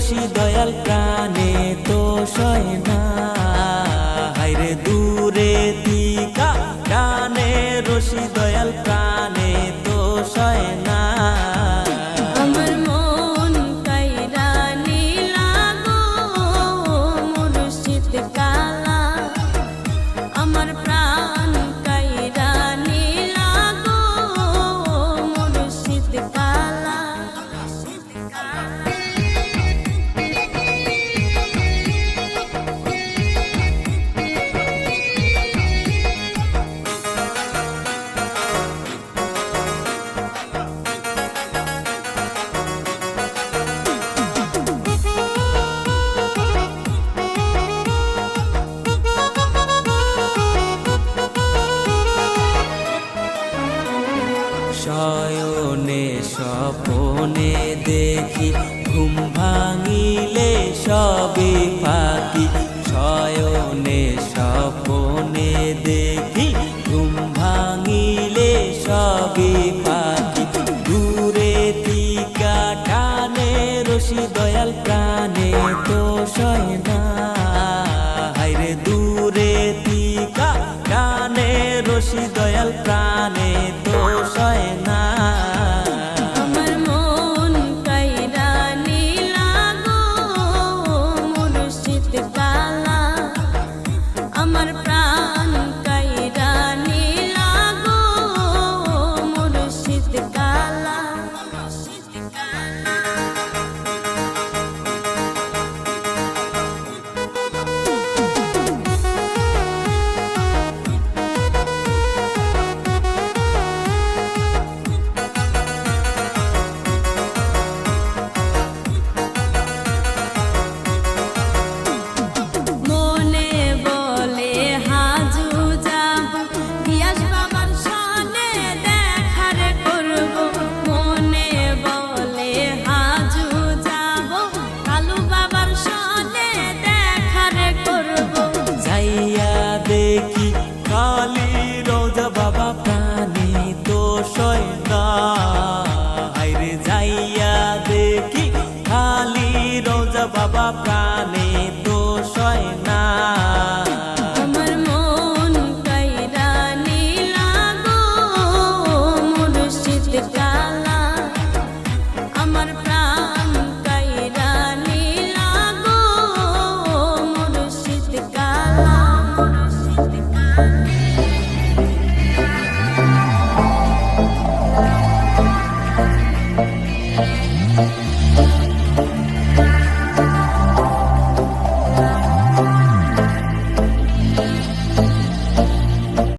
রশি দয়াল প্রাণে তো সয় না, হায়রে দূরে তিকা টানে রশি দয়াল প্রাণে তো সয় না। আমার মন কাইরা নীলা গো মুর্শিদ কালা, আমার প্রাণ কাইরা নীলা গো মুর্শিদ কালা। শয়নে স্বপনে দেখি ঘুম ভাঙিলে সবে পাখি, শয়নে স্বপনে দেখি ঘুম ভাঙিলে সবে পাখি, দূরে তিকা টানে রশি দয়াল প্রাণে তো সয় না।